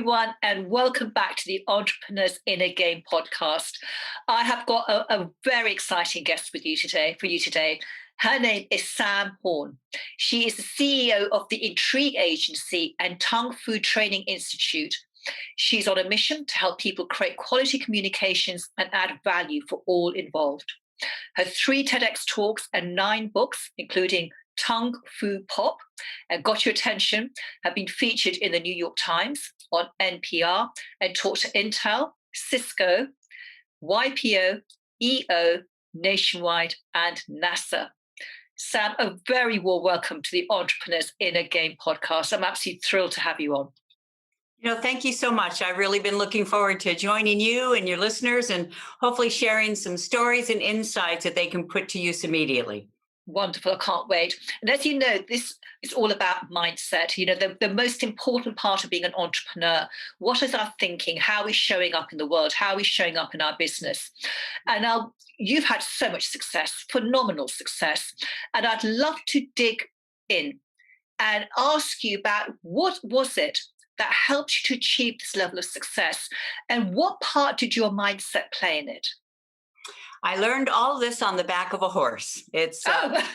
everyone, and welcome back to the Entrepreneurs in a Game podcast. I have got a very exciting guest with you today. For you today, her name is Sam Horne. She is the CEO of the Intrigue Agency and Tongue Food Training Institute. She's on a mission to help people create quality communications and add value for all involved. Her 3 TEDx talks and 9 books, including Tongue Fu Pop and Got Your Attention, have been featured in the New York Times, on NPR, and talked to Intel, Cisco, YPO, EO, Nationwide, and NASA. Sam, a very warm welcome to the Entrepreneurs in a Game podcast. I'm absolutely thrilled to have you on. Thank you so much. I've really been looking forward to joining you and your listeners and hopefully sharing some stories and insights that they can put to use immediately. Wonderful. I can't wait. And as you know, this is all about mindset. The most important part of being an entrepreneur. What is our thinking? How are we showing up in the world? How are we showing up in our business? And now you've had so much success, phenomenal success. And I'd love to dig in and ask you about what was it that helped you to achieve this level of success? And what part did your mindset play in it? I learned all of this on the back of a horse. I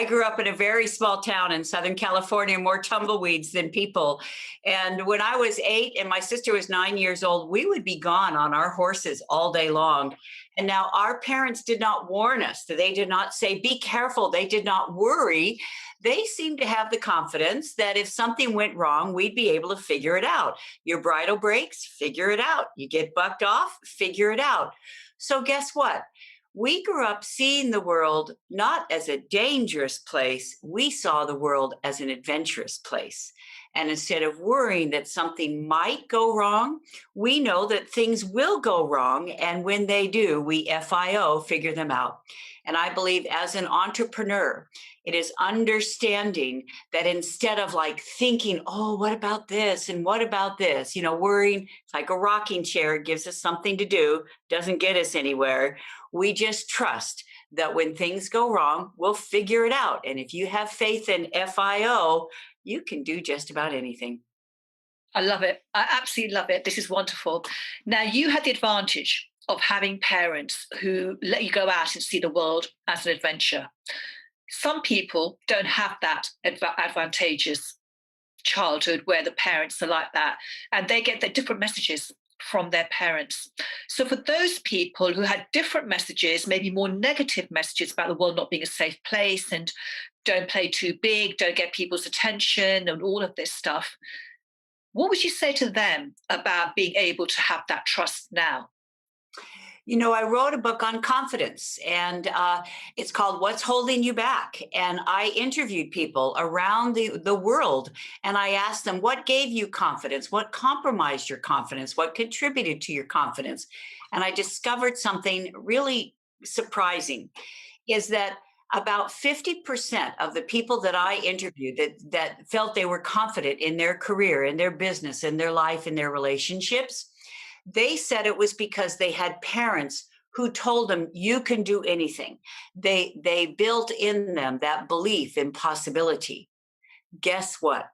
grew up in a very small town in Southern California, more tumbleweeds than people. And when I was 8 and my sister was 9 years old, we would be gone on our horses all day long. And now our parents did not warn us. They did not say, be careful. They did not worry. They seemed to have the confidence that if something went wrong, we'd be able to figure it out. Your bridle breaks, figure it out. You get bucked off, figure it out. So guess what? We grew up seeing the world not as a dangerous place. We saw the world as an adventurous place. And instead of worrying that something might go wrong, we know that things will go wrong. And when they do, we FIO, figure them out. And I believe as an entrepreneur, it is understanding that instead of like thinking, oh, what about this? And what about this? Worrying, it's like a rocking chair. It gives us something to do, doesn't get us anywhere. We just trust that when things go wrong, we'll figure it out. And if you have faith in FIO, you can do just about anything. I love it. I absolutely love it. This is wonderful. Now, you had the advantage of having parents who let you go out and see the world as an adventure. Some people don't have that advantageous childhood where the parents are like that, and they get the different messages from their parents. So for those people who had different messages, maybe more negative messages about the world not being a safe place and don't play too big, don't get people's attention and all of this stuff, what would you say to them about being able to have that trust now? I wrote a book on confidence, and it's called What's Holding You Back? And I interviewed people around the world, and I asked them, what gave you confidence? What compromised your confidence? What contributed to your confidence? And I discovered something really surprising, is that about 50% of the people that I interviewed that felt they were confident in their career, in their business, in their life, in their relationships, they said it was because they had parents who told them, you can do anything. They built in them that belief in possibility. Guess what?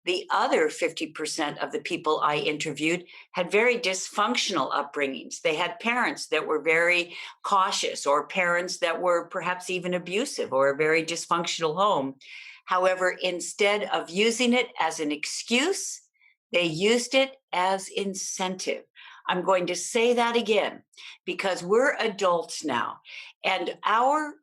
The other 50% of the people I interviewed had very dysfunctional upbringings. They had parents that were very cautious, or parents that were perhaps even abusive, or a very dysfunctional home. However, instead of using it as an excuse, they used it as incentive. I'm going to say that again, because we're adults now, and our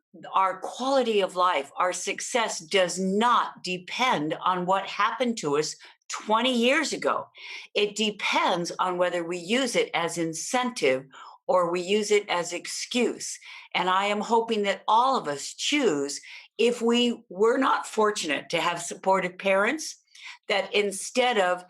quality of life, our success does not depend on what happened to us 20 years ago. It depends on whether we use it as incentive or we use it as excuse. And I am hoping that all of us choose, if we were not fortunate to have supportive parents, that instead of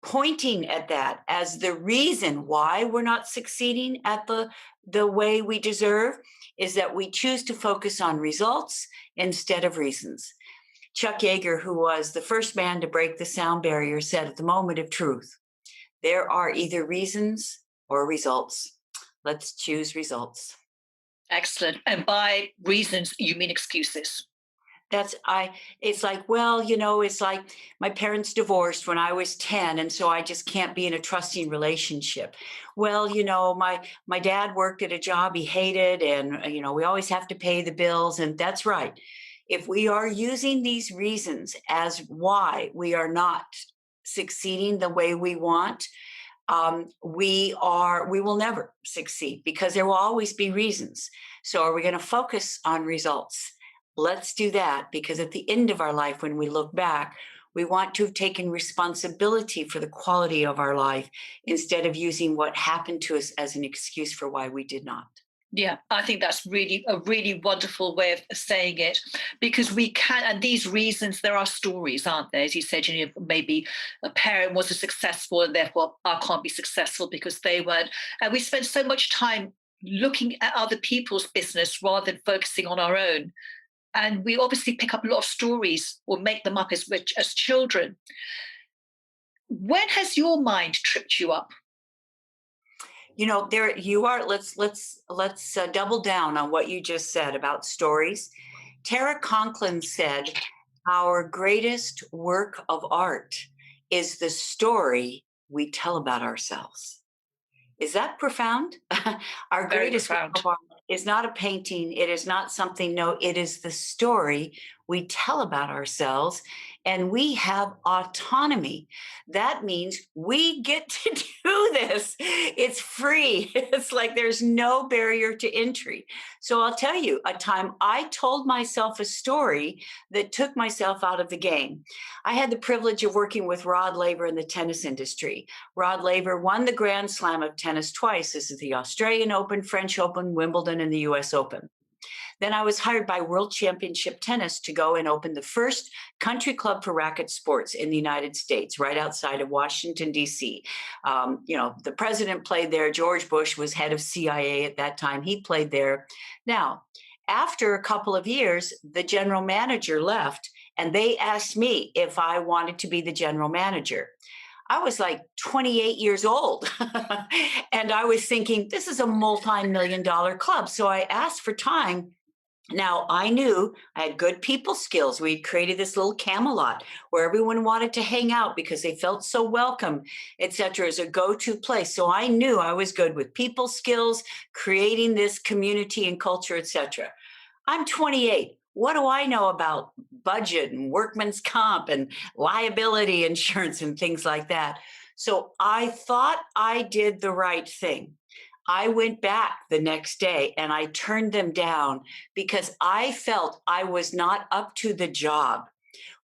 pointing at that as the reason why we're not succeeding at the way we deserve, is that we choose to focus on results instead of reasons. Chuck Yeager, who was the first man to break the sound barrier, said at the moment of truth, there are either reasons or results. Let's choose results. Excellent. And by reasons, you mean excuses? That's I it's like, well, it's like my parents divorced when I was 10, and so I just can't be in a trusting relationship. Well, my dad worked at a job he hated, and we always have to pay the bills, and that's right. If we are using these reasons as why we are not succeeding the way we want, we will never succeed because there will always be reasons. So are we going to focus on results? Let's do that, because at the end of our life, when we look back, we want to have taken responsibility for the quality of our life instead of using what happened to us as an excuse for why we did not. Yeah, I think that's really a really wonderful way of saying it, because we can, and these reasons, there are stories, aren't there? As you said, maybe a parent wasn't successful and therefore I can't be successful because they weren't. And we spend so much time looking at other people's business rather than focusing on our own. And we obviously pick up a lot of stories or make them up as children. When has your mind tripped you up? There you are. Let's double down on what you just said about stories. Tara Conklin said, "Our greatest work of art is the story we tell about ourselves." Is that profound? Our Very greatest work profound. of art is not a painting. It is not something, no, it is the story we tell about ourselves, and we have autonomy. That means we get to do this. It's free. It's like there's no barrier to entry. So I'll tell you a time I told myself a story that took myself out of the game. I had the privilege of working with Rod Laver in the tennis industry. Rod Laver won the Grand Slam of tennis twice. This is the Australian Open, French Open, Wimbledon, and the US Open. Then I was hired by World Championship Tennis to go and open the first country club for racket sports in the United States, right outside of Washington, D.C. The president played there. George Bush was head of CIA at that time. He played there. Now, after a couple of years, the general manager left, and they asked me if I wanted to be the general manager. I was like 28 years old. And I was thinking, this is a multi-million dollar club. So I asked for time. Now, I knew I had good people skills. We had created this little Camelot where everyone wanted to hang out because they felt so welcome, et cetera, as a go-to place. So I knew I was good with people skills, creating this community and culture, et cetera. I'm 28. What do I know about budget and workman's comp and liability insurance and things like that? So I thought I did the right thing. I went back the next day and I turned them down because I felt I was not up to the job.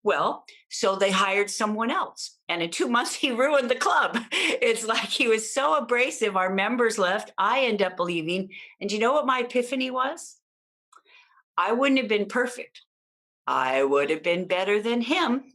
Well, so they hired someone else. And in 2 months, he ruined the club. It's like he was so abrasive. Our members left. I end up leaving. And do you know what my epiphany was? I wouldn't have been perfect. I would have been better than him.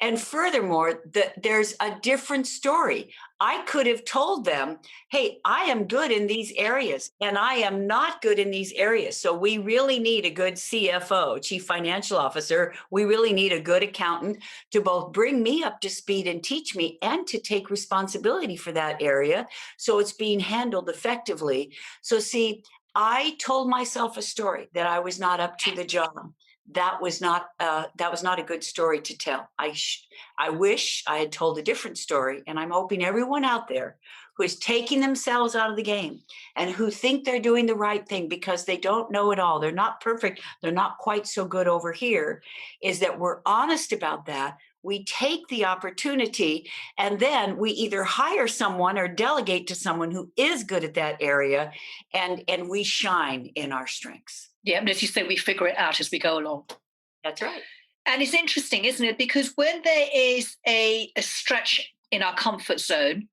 And furthermore, there's a different story. I could have told them, hey, I am good in these areas and I am not good in these areas. So we really need a good CFO, chief financial officer. We really need a good accountant to both bring me up to speed and teach me and to take responsibility for that area so it's being handled effectively. So see, I told myself a story that I was not up to the job. That was not a good story to tell. I wish I had told a different story, and I'm hoping everyone out there who is taking themselves out of the game and who think they're doing the right thing because they don't know it all, they're not perfect, they're not quite so good over here, is that we're honest about that. We take the opportunity and then we either hire someone or delegate to someone who is good at that area, and we shine in our strengths. Yeah, and as you say, we figure it out as we go along. That's right. And it's interesting, isn't it? Because when there is a stretch in our comfort zone,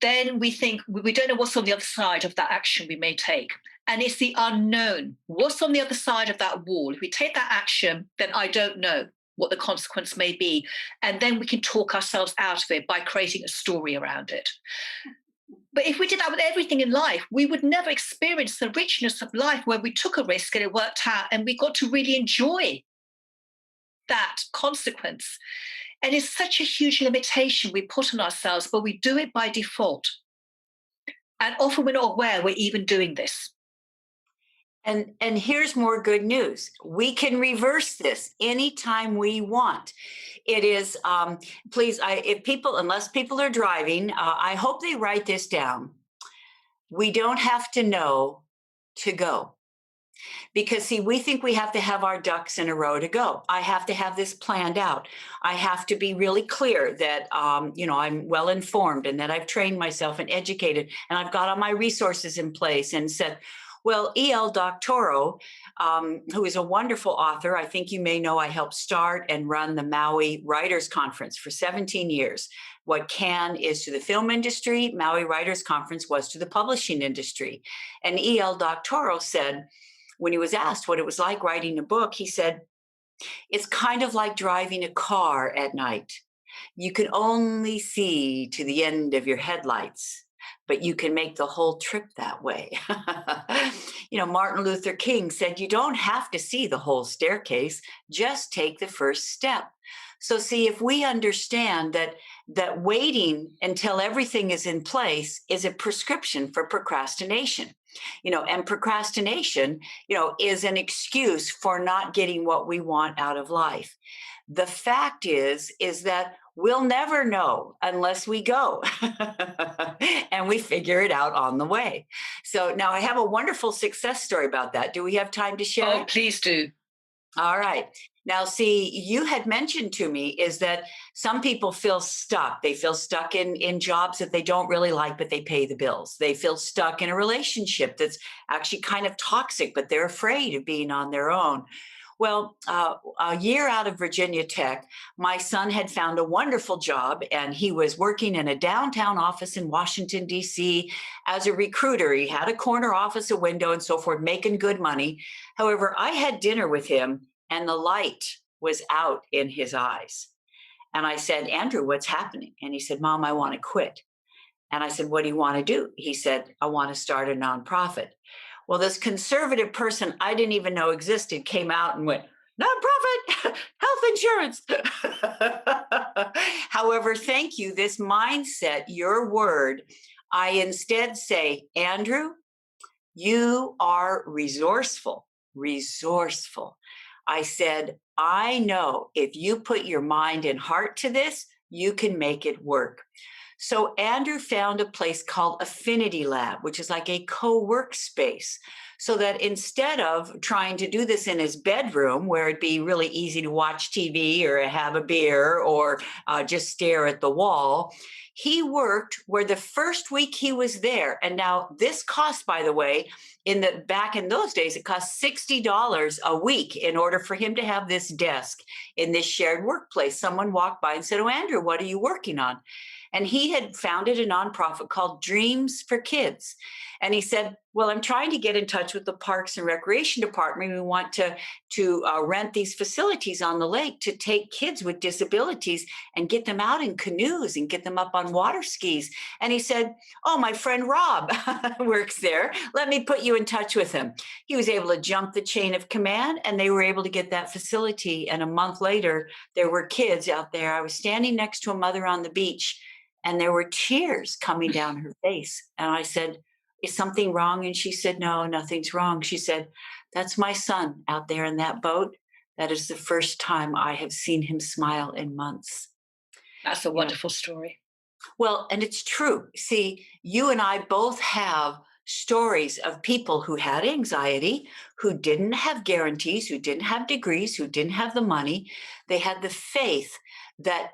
then we think we don't know what's on the other side of that action we may take. And it's the unknown. What's on the other side of that wall? If we take that action, then I don't know what the consequence may be. And then we can talk ourselves out of it by creating a story around it. But if we did that with everything in life, we would never experience the richness of life where we took a risk and it worked out and we got to really enjoy that consequence. And it's such a huge limitation we put on ourselves, but we do it by default. And often we're not aware we're even doing this. And here's more good news. We can reverse this anytime we want. It is, please, if people, unless people are driving, I hope they write this down. We don't have to know to go. Because, see, we think we have to have our ducks in a row to go. I have to have this planned out. I have to be really clear that, I'm well informed and that I've trained myself and educated and I've got all my resources in place and said, well, E.L. Doctorow, who is a wonderful author, I think you may know I helped start and run the Maui Writers Conference for 17 years. What Cannes is to the film industry, Maui Writers Conference was to the publishing industry. And E.L. Doctorow said, when he was asked what it was like writing a book, he said, it's kind of like driving a car at night. You can only see to the end of your headlights, but you can make the whole trip that way. Martin Luther King said, you don't have to see the whole staircase, just take the first step. So see, if we understand that waiting until everything is in place is a prescription for procrastination, and procrastination, is an excuse for not getting what we want out of life. The fact is that we'll never know unless we go and we figure it out on the way. So now I have a wonderful success story about that. Do we have time to share Oh, it? please do. All right. Now, see, you had mentioned to me is that some people feel stuck. They feel stuck in jobs that they don't really like, but they pay the bills. They feel stuck in a relationship that's actually kind of toxic, but they're afraid of being on their own. Well, a year out of Virginia Tech, my son had found a wonderful job, and he was working in a downtown office in Washington, D.C. as a recruiter. He had a corner office, a window, and so forth, making good money. However, I had dinner with him, and the light was out in his eyes. And I said, Andrew, what's happening? And he said, Mom, I want to quit. And I said, what do you want to do? He said, I want to start a nonprofit. Well, this conservative person I didn't even know existed came out and went, nonprofit, health insurance. However, thank you. This mindset, your word, I instead say, Andrew, you are resourceful, resourceful. I said, I know if you put your mind and heart to this, you can make it work. So Andrew found a place called Affinity Lab, which is like a co-work space, so that instead of trying to do this in his bedroom, where it'd be really easy to watch TV or have a beer or just stare at the wall, he worked where the first week he was there. And now this cost, by the way, back in those days, it cost $60 a week in order for him to have this desk in this shared workplace. Someone walked by and said, oh, Andrew, what are you working on? And he had founded a nonprofit called Dreams for Kids. And he said, well, I'm trying to get in touch with the Parks and Recreation Department. We want to rent these facilities on the lake to take kids with disabilities and get them out in canoes and get them up on water skis. And he said, oh, my friend Rob works there. Let me put you in touch with him. He was able to jump the chain of command, and they were able to get that facility. And a month later, there were kids out there. I was standing next to a mother on the beach, and there were tears coming down her face. And I said, is something wrong? And she said, no, nothing's wrong. She said, that's my son out there in that boat. That is the first time I have seen him smile in months. That's a wonderful story. Well, and it's true. See, you and I both have stories of people who had anxiety, who didn't have guarantees, who didn't have degrees, who didn't have the money. They had the faith that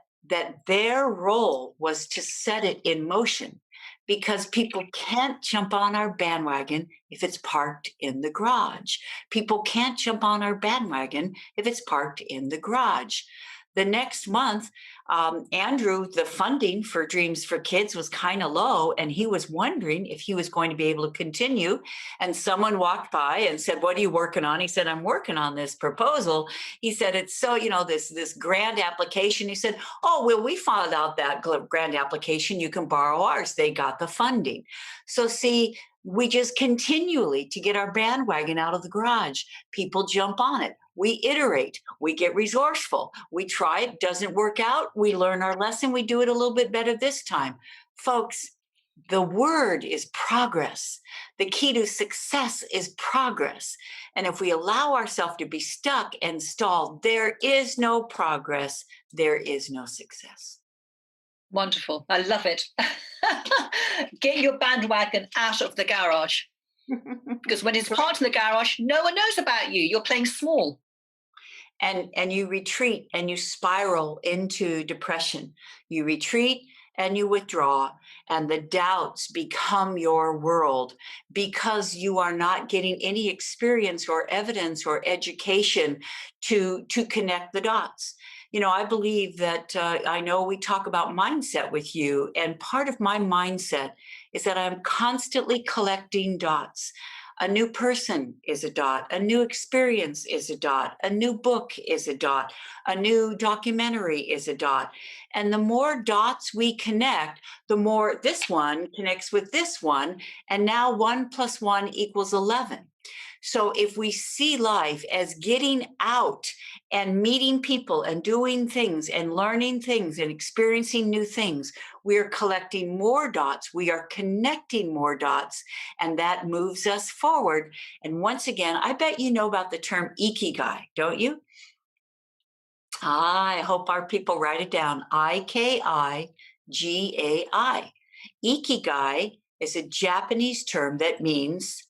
their role was to set it in motion, because people can't jump on our bandwagon if it's parked in the garage. People can't jump on our bandwagon if it's parked in the garage. The next month, Andrew, the funding for Dreams for Kids was kind of low, and he was wondering if he was going to be able to continue. And someone walked by and said, what are you working on? He said, I'm working on this proposal. He said, it's so, this grant application. He said, oh, well, we filed out that grant application. You can borrow ours. They got the funding. So see, we just continually to get our bandwagon out of the garage. People jump on it. We iterate, we get resourceful, we try it, doesn't work out, we learn our lesson, we do it a little bit better this time. Folks, The word is progress. The key to success is progress. And if we allow ourselves to be stuck and stalled, there is no progress, there is no success. Wonderful. I love it. Get your bandwagon out of the garage, because when it's parked in the garage, no one knows about you. You're playing small. And you retreat and you spiral into depression. You retreat and you withdraw, and the doubts become your world because you are not getting any experience or evidence or education to connect the dots. I believe that I know we talk about mindset with you, and part of my mindset is that I'm constantly collecting dots. A new person is a dot. A new experience is a dot. A new book is a dot. A new documentary is a dot. And the more dots we connect, the more this one connects with this one. And now 1 + 1 = 11. So if we see life as getting out and meeting people and doing things and learning things and experiencing new things, we are collecting more dots. We are connecting more dots, and that moves us forward. And once again, I bet you know about the term ikigai, don't you? I hope our people write it down. Ikigai. Ikigai is a Japanese term that means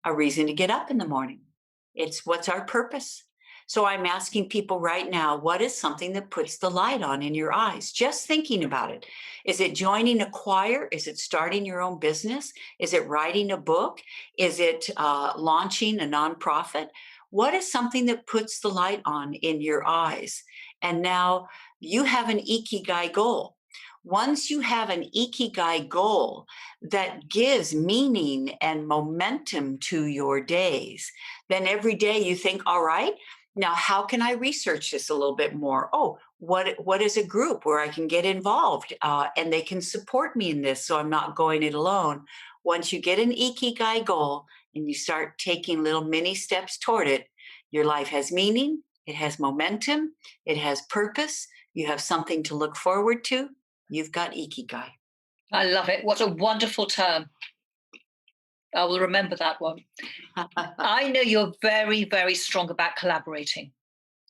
a reason to get up in the morning. It's what's our purpose. So I'm asking people right now, what is something that puts the light on in your eyes? Just thinking about it. Is it joining a choir? Is it starting your own business? Is it writing a book? Is it launching a nonprofit? What is something that puts the light on in your eyes? And now you have an ikigai goal. Once you have an ikigai goal that gives meaning and momentum to your days, then every day you think, all right, now how can I research this a little bit more? Oh, what is a group where I can get involved and they can support me in this so I'm not going it alone? Once you get an ikigai goal and you start taking little mini steps toward it, your life has meaning, it has momentum, it has purpose, you have something to look forward to. You've got ikigai. I love it. What a wonderful term. I will remember that one. I know you're very, very strong about collaborating,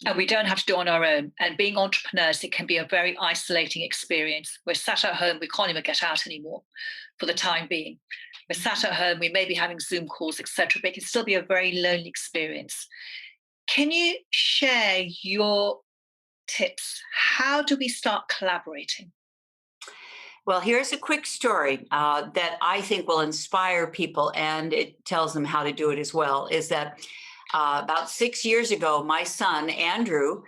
and we don't have to do it on our own. And being entrepreneurs, it can be a very isolating experience. We're sat at home, we can't even get out anymore for the time being. We're sat at home, we may be having Zoom calls, etc., but it can still be a very lonely experience. Can you share your tips? How do we start collaborating? Well, here's a quick story that I think will inspire people, and it tells them how to do it as well. Is that about 6 years ago, my son Andrew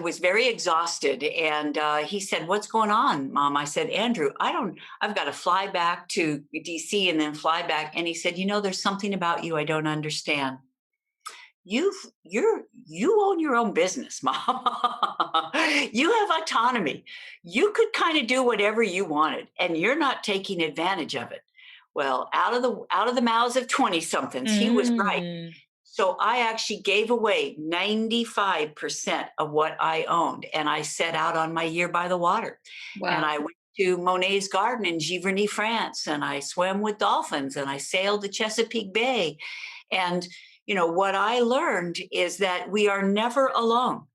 was very exhausted, and he said, "What's going on, Mom?" I said, "Andrew, I've got to fly back to DC and then fly back." And he said, "There's something about you I don't understand. You own your own business, Mom. You have autonomy. You could kind of do whatever you wanted, and you're not taking advantage of it." Well, out of the mouths of 20 somethings, he was right. Mm, So I actually gave away 95% of what I owned, and I set out on my year by the water. And wow. I went to Monet's garden in Giverny, France, and I swam with dolphins, and I sailed the Chesapeake Bay. And what I learned is that we are never alone.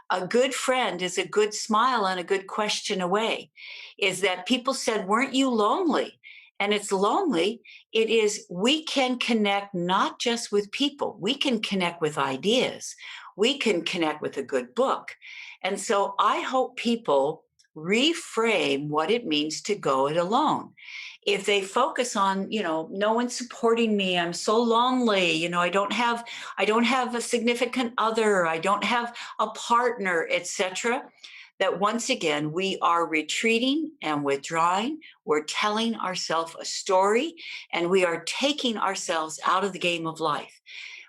A good friend is a good smile and a good question away. Is that people said, "Weren't you lonely?" And it's lonely. It is, we can connect not just with people, we can connect with ideas, we can connect with a good book. And so I hope people reframe what it means to go it alone. If they focus on, no one's supporting me, I'm so lonely, I don't have a significant other, I don't have a partner, etc., that once again we are retreating and withdrawing. We're telling ourselves a story, and we are taking ourselves out of the game of life.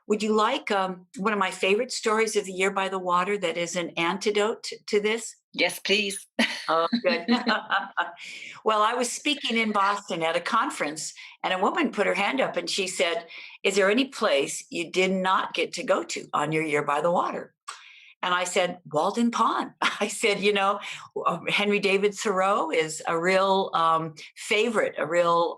Would you like one of my favorite stories of the year by the water that is an antidote to this? Yes, please. Oh, good. Well, I was speaking in Boston at a conference, and a woman put her hand up and she said, "Is there any place you did not get to go to on your year by the water?" And I said, Walden Pond. I said, Henry David Thoreau is a real favorite, a real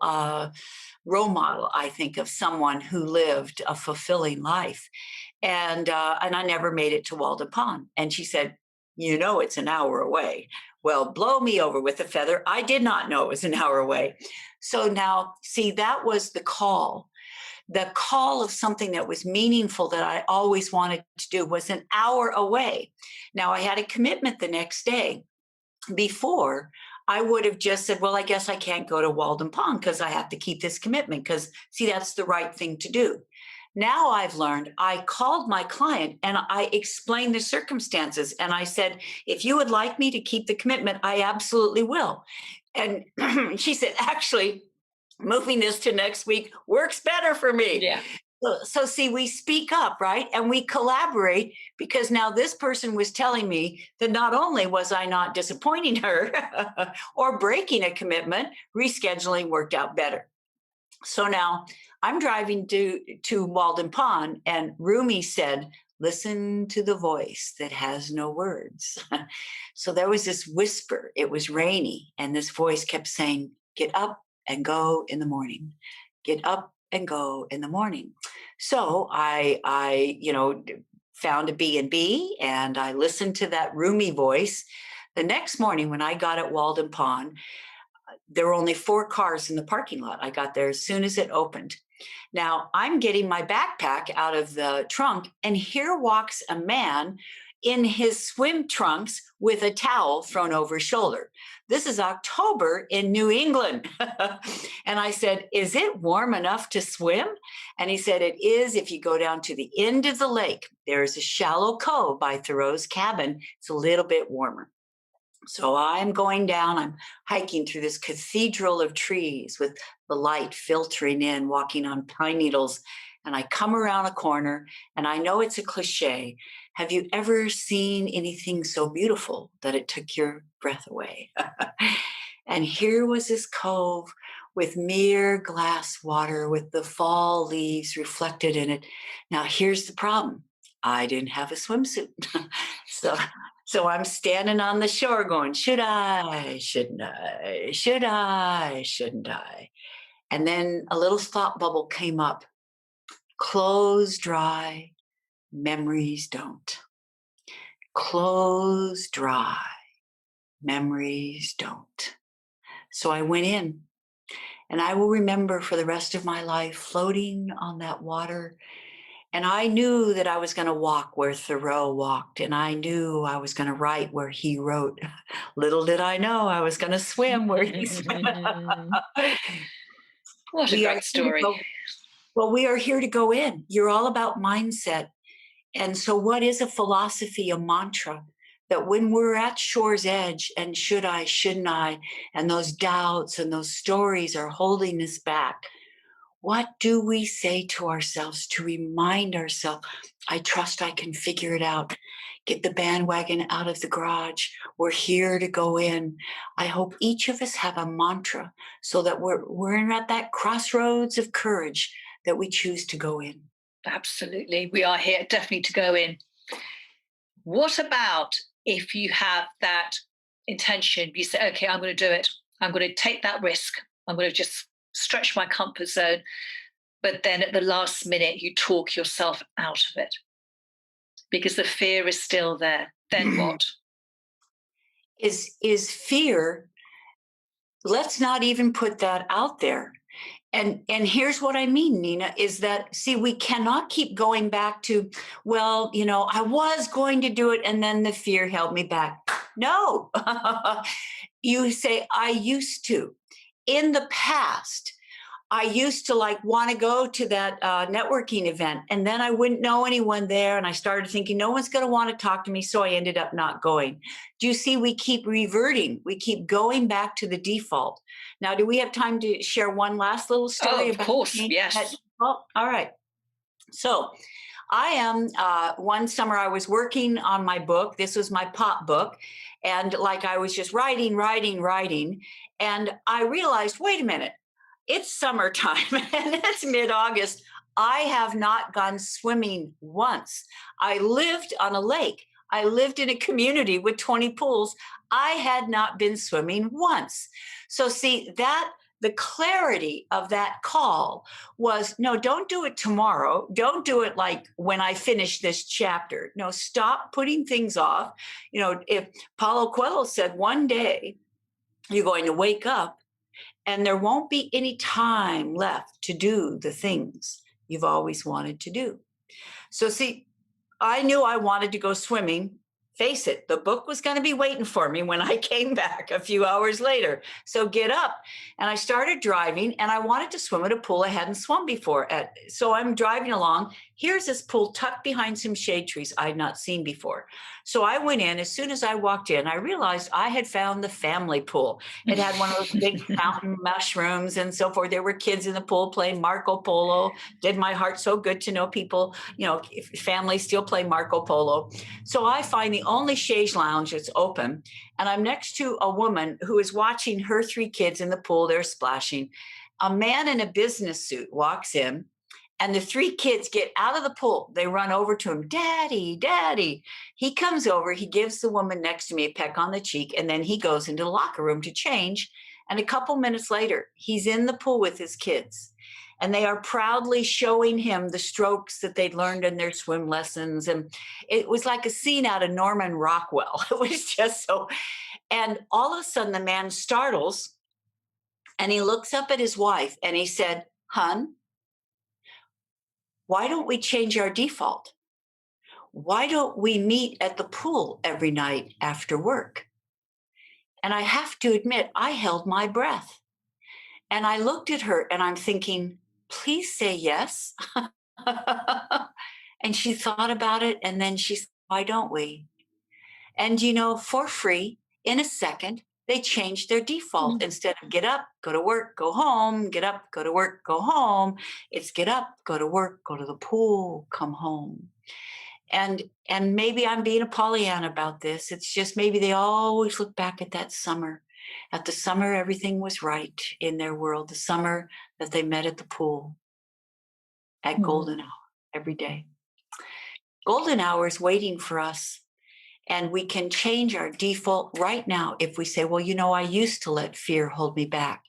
role model, I think, of someone who lived a fulfilling life. And I never made it to Walden Pond. And she said, it's an hour away. Well, blow me over with a feather. I did not know it was an hour away. So now, see, that was the call of something that was meaningful that I always wanted to do was an hour away. Now I had a commitment the next day. Before, I would have just said, well, I guess I can't go to Walden Pond because I have to keep this commitment because, see, that's the right thing to do. Now I've learned, I called my client and I explained the circumstances. And I said, if you would like me to keep the commitment, I absolutely will. And she said, actually, moving this to next week works better for me. Yeah. So see, we speak up, right? And we collaborate because now this person was telling me that not only was I not disappointing her or breaking a commitment, rescheduling worked out better. So now I'm driving to Walden Pond, and Rumi said, listen to the voice that has no words. So there was this whisper. It was rainy, and this voice kept saying, get up and go in the morning. Get up and go in the morning. So I found a B&B and I listened to that Rumi voice. The next morning when I got at Walden Pond, there were only 4 cars in the parking lot. I got there as soon as it opened. Now I'm getting my backpack out of the trunk, and here walks a man in his swim trunks with a towel thrown over his shoulder. This is October in New England. And I said, is it warm enough to swim? And he said, it is if you go down to the end of the lake. There's a shallow cove by Thoreau's cabin. It's a little bit warmer. So I'm going down, I'm hiking through this cathedral of trees with the light filtering in, walking on pine needles. And I come around a corner, and I know it's a cliche. Have you ever seen anything so beautiful that it took your breath away? And here was this cove with mere glass water with the fall leaves reflected in it. Now, here's the problem. I didn't have a swimsuit. So I'm standing on the shore going, should I, shouldn't I, should I, shouldn't I? And then a little thought bubble came up. Clothes dry, memories don't. Clothes dry, memories don't. So I went in, and I will remember for the rest of my life floating on that water. And I knew that I was going to walk where Thoreau walked, and I knew I was going to write where he wrote. Little did I know I was going to swim where he swam. What a great story. Well, we are here to go in. You're all about mindset. And so what is a philosophy, a mantra? That when we're at shore's edge and should I, shouldn't I, and those doubts and those stories are holding us back, what do we say to ourselves to remind ourselves, I trust I can figure it out. Get the bandwagon out of the garage. We're here to go in. I hope each of us have a mantra so that we're at that crossroads of courage that we choose to go in. Absolutely. We are here definitely to go in. What about if you have that intention? You say, okay, I'm going to do it. I'm going to take that risk. I'm going to just stretch my comfort zone. But then at the last minute, you talk yourself out of it because the fear is still there. Then what? Is fear. Let's not even put that out there. And here's what I mean, Nina, is that, see, we cannot keep going back to, well, I was going to do it and then the fear held me back. No, you say, I used to. In the past, I used to want to go to that networking event, and then I wouldn't know anyone there. And I started thinking no one's going to want to talk to me. So I ended up not going. Do you see, we keep reverting. We keep going back to the default. Now, do we have time to share one last little story? Oh, of course. Yes. Well, all right. So I am, one summer I was working on my book. This was my pop book. And I was just writing. And I realized, wait a minute. It's summertime and it's mid-August. I have not gone swimming once. I lived on a lake. I lived in a community with 20 pools. I had not been swimming once. So, see, that the clarity of that call was no, don't do it tomorrow. Don't do it like when I finish this chapter. No, stop putting things off. If Paulo Coelho said one day you're going to wake up and there won't be any time left to do the things you've always wanted to do. So, see, I knew I wanted to go swimming. Face it, the book was going to be waiting for me when I came back a few hours later. So get up. And I started driving, and I wanted to swim at a pool I hadn't swum before. So I'm driving along. Here's this pool tucked behind some shade trees I'd not seen before. So I went in. As soon as I walked in, I realized I had found the family pool. It had one of those big fountain mushrooms and so forth. There were kids in the pool playing Marco Polo. Did my heart so good to know people, families still play Marco Polo. So I find the only chaise lounge that's open, and I'm next to a woman who is watching her 3 kids in the pool. They're splashing. A man in a business suit walks in, and the 3 kids get out of the pool. They run over to him, "Daddy, Daddy." He comes over, he gives the woman next to me a peck on the cheek, and then he goes into the locker room to change. And a couple minutes later, he's in the pool with his kids. And they are proudly showing him the strokes that they'd learned in their swim lessons. And it was like a scene out of Norman Rockwell. It was just so. And all of a sudden, the man startles and he looks up at his wife and he said, "Hun, why don't we change our default? Why don't we meet at the pool every night after work?" And I have to admit, I held my breath. And I looked at her and I'm thinking, please say yes. And she thought about it. And then she said, "Why don't we?" And, for free, in a second, they changed their default. Instead of get up, go to work, go home, get up, go to work, go home. It's get up, go to work, go to the pool, come home. And maybe I'm being a Pollyanna about this. It's just maybe they always look back at that summer. At the summer, everything was right in their world. The summer that they met at the pool at golden hour every day. Golden hour is waiting for us. And we can change our default right now if we say, well, I used to let fear hold me back.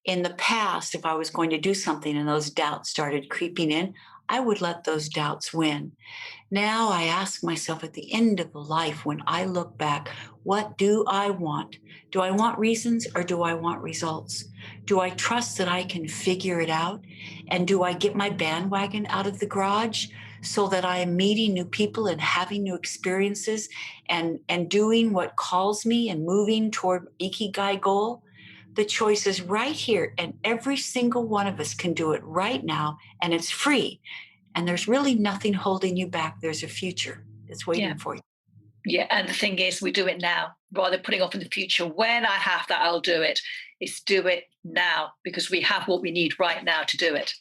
In the past, if I was going to do something and those doubts started creeping in, I would let those doubts win. Now I ask myself at the end of life, when I look back, what do I want? Do I want reasons or do I want results? Do I trust that I can figure it out? And do I get my bandwagon out of the garage so that I am meeting new people and having new experiences and doing what calls me and moving toward Ikigai goal? The choice is right here, and every single one of us can do it right now, and it's free. And there's really nothing holding you back. There's a future that's waiting for you. Yeah, and the thing is, we do it now rather than putting off in the future. When I have that, I'll do it. It's do it now because we have what we need right now to do it.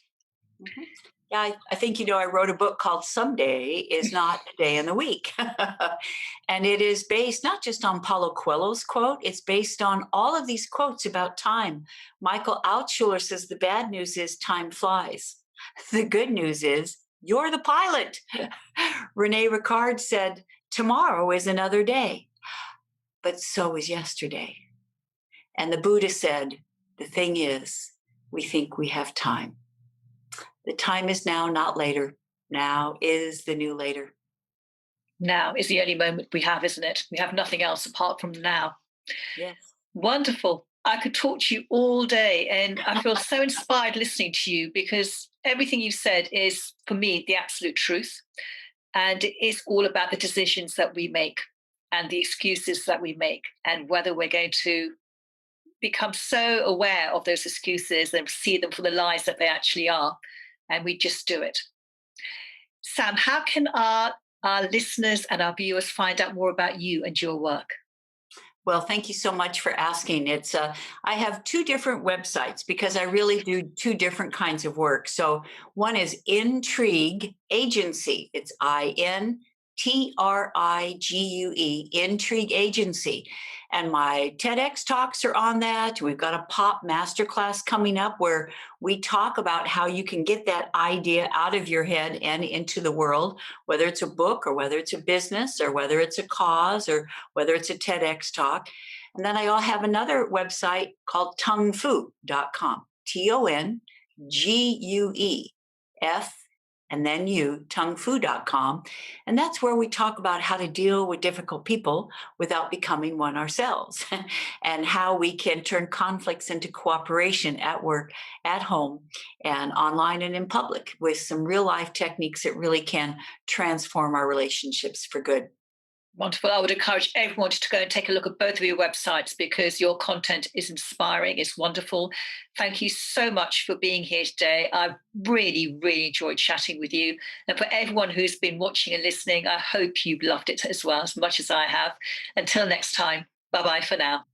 Mm-hmm. Yeah, I think, I wrote a book called Someday is Not a Day in the Week. And it is based not just on Paulo Coelho's quote, it's based on all of these quotes about time. Michael Altshuler says the bad news is time flies. The good news is you're the pilot. Rene Ricard said, tomorrow is another day, but so is yesterday. And the Buddha said, the thing is, we think we have time. The time is now, not later. Now is the new later. Now is the only moment we have, isn't it? We have nothing else apart from now. Yes. Wonderful. I could talk to you all day, and I feel so inspired listening to you because everything you said is, for me, the absolute truth. And it is all about the decisions that we make and the excuses that we make and whether we're going to become so aware of those excuses and see them for the lies that they actually are. And we just do it. Sam, how can our listeners and our viewers find out more about you and your work? Well, thank you so much for asking. I have 2 different websites because I really do 2 different kinds of work. So one is Intrigue Agency. It's INTRIGUE, Intrigue Agency. And my TEDx talks are on that. We've got a pop masterclass coming up where we talk about how you can get that idea out of your head and into the world, whether it's a book or whether it's a business or whether it's a cause or whether it's a TEDx talk. And then I have another website called tonguefu.com, TONGUEF, and then tonguefu.com. And that's where we talk about how to deal with difficult people without becoming one ourselves and how we can turn conflicts into cooperation at work, at home, and online and in public with some real life techniques that really can transform our relationships for good. Wonderful. I would encourage everyone to go and take a look at both of your websites because your content is inspiring. It's wonderful. Thank you so much for being here today. I really, really enjoyed chatting with you. And for everyone who's been watching and listening, I hope you've loved it as well, as much as I have. Until next time, bye bye for now.